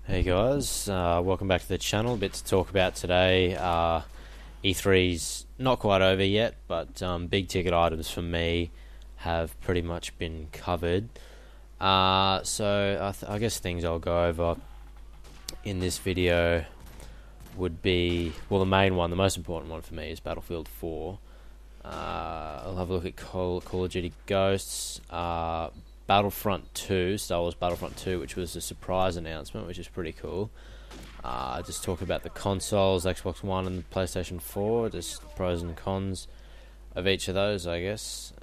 Hey guys, welcome back to the channel. A bit to talk about today. E3's not quite over yet, but big ticket items for me have pretty much been covered. So I guess things I'll go over in this video would be, well, the main one, the most important one for me is Battlefield 4. I'll have a look at Call of Duty Ghosts, Battlefront 2, Star Wars Battlefront 2, which was a surprise announcement, which is pretty cool. Just talk about the consoles, Xbox One and PlayStation 4, just pros and cons of each of those, I guess.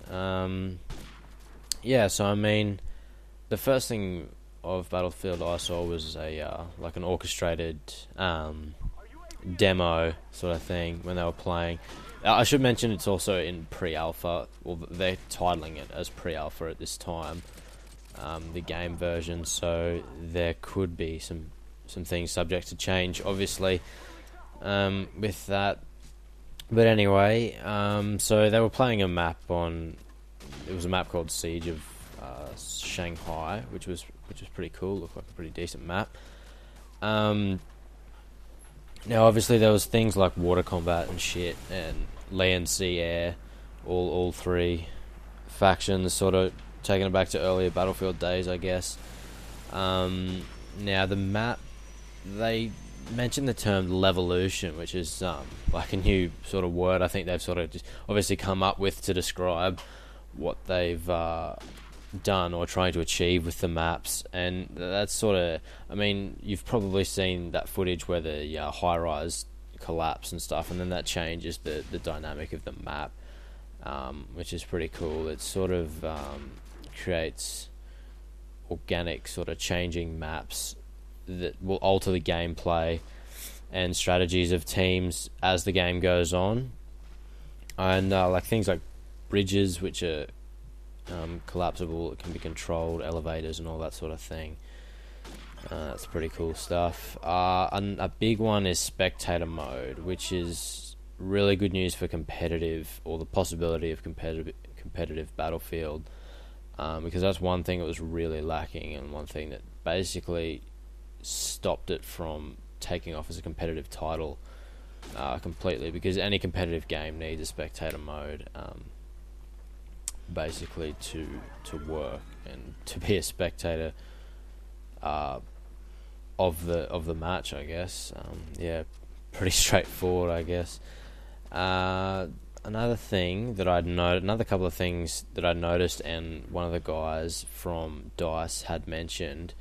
Yeah, so I mean, the first thing of Battlefield I saw was like an orchestrated demo sort of thing when they were playing. I should mention it's also in pre-alpha. Well, they're titling it as pre-alpha at this time, the game version. So there could be some things subject to change, obviously, with that. But anyway, so they were playing a map on. It was a map called Siege of Shanghai, which was pretty cool. Looked like a pretty decent map. Now, obviously, there was things like water combat and shit, and land, sea, air, all three factions sort of taking it back to earlier Battlefield days, I guess. Now, the map, they mentioned the term levolution, which is like a new sort of word I think they've sort of just obviously come up with to describe what they've done or trying to achieve with the maps. And that's sort of, I mean, you've probably seen that footage where the high-rise collapse and stuff, and then that changes the dynamic of the map, which is pretty cool. It sort of creates organic sort of changing maps that will alter the gameplay and strategies of teams as the game goes on, and like things like bridges, which are collapsible, it can be controlled, elevators and all that sort of thing. That's pretty cool stuff. And a big one is spectator mode, which is really good news for competitive, or the possibility of competitive Battlefield, because that's one thing that was really lacking, and one thing that basically stopped it from taking off as a competitive title completely, because any competitive game needs a spectator mode basically to work, and to be a spectator of the match, I guess. Yeah, pretty straightforward, I guess. Another thing that another couple of things that I noticed, and one of the guys from DICE had mentioned,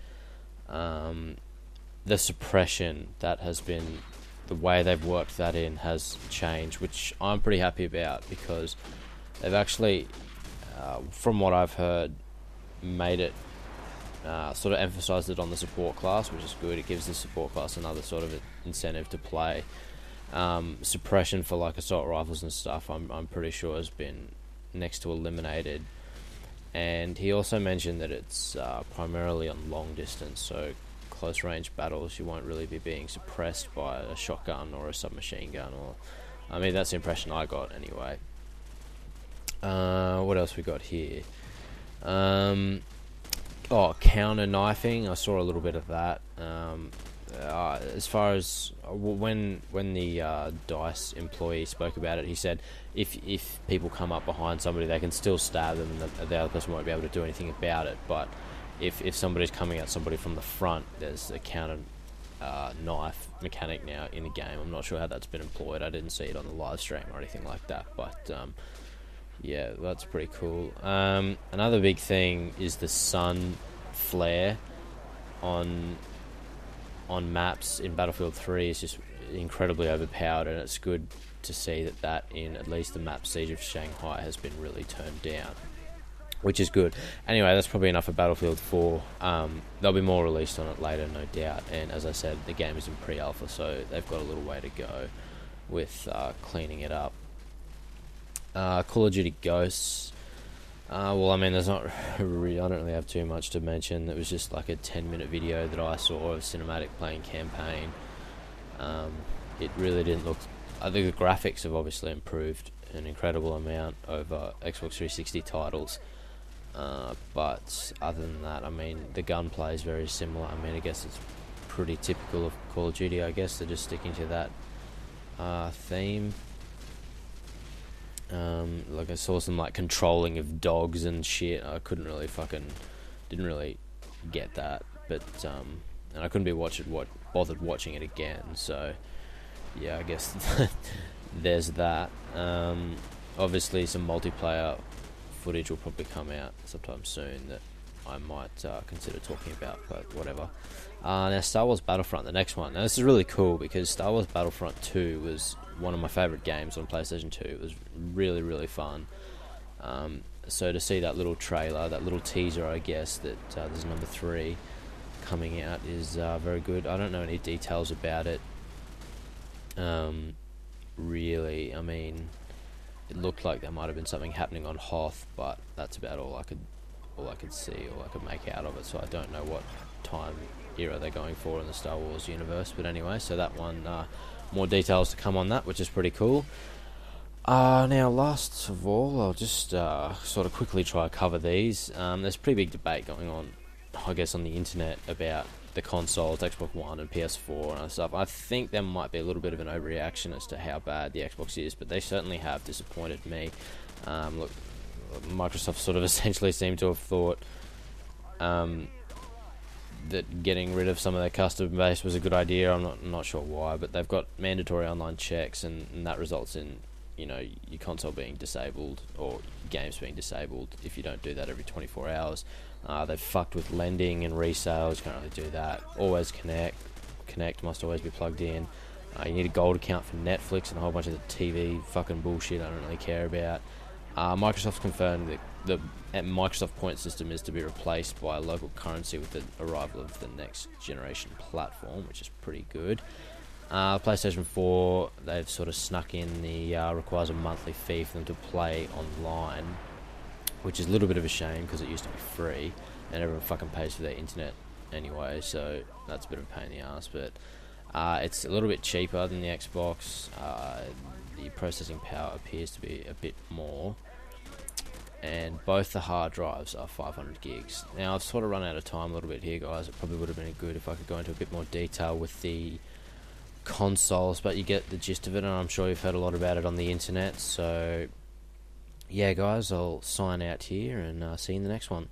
the suppression that has been, the way they've worked that in has changed, which I'm pretty happy about, because they've actually, from what I've heard, made it sort of emphasised it on the support class, which is good. It gives the support class another sort of incentive to play. Suppression for like assault rifles and stuff, I'm pretty sure has been next to eliminated. And he also mentioned that it's primarily on long distance, so close range battles you won't really be being suppressed by a shotgun or a submachine gun, or I mean, that's the impression I got anyway. What else we got here? Counter knifing. I saw a little bit of that. As far as when the DICE employee spoke about it, he said if people come up behind somebody, they can still stab them, and the other person won't be able to do anything about it. But if somebody's coming at somebody from the front, there's a counter knife mechanic now in the game. I'm not sure how that's been employed. I didn't see it on the live stream or anything like that, but yeah, that's pretty cool. Another big thing is the sun flare on maps in Battlefield 3 is just incredibly overpowered, and it's good to see that in at least the map Siege of Shanghai has been really turned down, which is good. Anyway, that's probably enough for Battlefield 4. There'll be more released on it later, no doubt, and as I said, the game is in pre-alpha, so they've got a little way to go with cleaning it up. Call of Duty Ghosts. Well, I mean, there's not really, I don't really have too much to mention. It was just like a 10-minute video that I saw of cinematic playing campaign. It really didn't look. I think the graphics have obviously improved an incredible amount over Xbox 360 titles. But other than that, I mean, the gunplay is very similar. I mean, I guess it's pretty typical of Call of Duty, I guess. They're just sticking to that theme. Like I saw some like controlling of dogs and shit. I didn't really get that, but and I couldn't be bothered watching it again. So yeah, I guess there's that. Obviously, some multiplayer footage will probably come out sometime soon that I might consider talking about, but whatever. Now, Star Wars Battlefront, the next one. Now, this is really cool because Star Wars Battlefront 2 was one of my favourite games on PlayStation 2. It was really, really fun. So to see that little trailer, that little teaser, I guess, that there's number 3 coming out is very good. I don't know any details about it. Really, I mean, it looked like there might have been something happening on Hoth, but that's about all I could see, or I could make out of it. So I don't know what time era they're going for in the Star Wars universe. But anyway, so that one, more details to come on that, which is pretty cool. Now, last of all, I'll just sort of quickly try to cover these. There's a pretty big debate going on, I guess, on the internet about the consoles, Xbox One and PS4 and stuff. I think there might be a little bit of an overreaction as to how bad the Xbox is, but they certainly have disappointed me. Look, Microsoft sort of essentially seemed to have thought that getting rid of some of their customer base was a good idea. I'm not sure why, but they've got mandatory online checks, and that results in, you know, your console being disabled or games being disabled if you don't do that every 24 hours. They've fucked with lending and resales. You can't really do that. Always Connect must always be plugged in. You need a gold account for Netflix and a whole bunch of the TV fucking bullshit I don't really care about. Microsoft confirmed that the Microsoft point system is to be replaced by a local currency with the arrival of the next generation platform, which is pretty good. PlayStation 4, they've sort of snuck in the requires a monthly fee for them to play online, which is a little bit of a shame because it used to be free and everyone fucking pays for their internet anyway, so that's a bit of a pain in the ass. But it's a little bit cheaper than the Xbox. The processing power appears to be a bit more, and both the hard drives are 500 gigs. Now, I've sort of run out of time a little bit here, guys. It probably would have been good if I could go into a bit more detail with the consoles, but you get the gist of it, and I'm sure you've heard a lot about it on the internet. So yeah, guys, I'll sign out here and see you in the next one.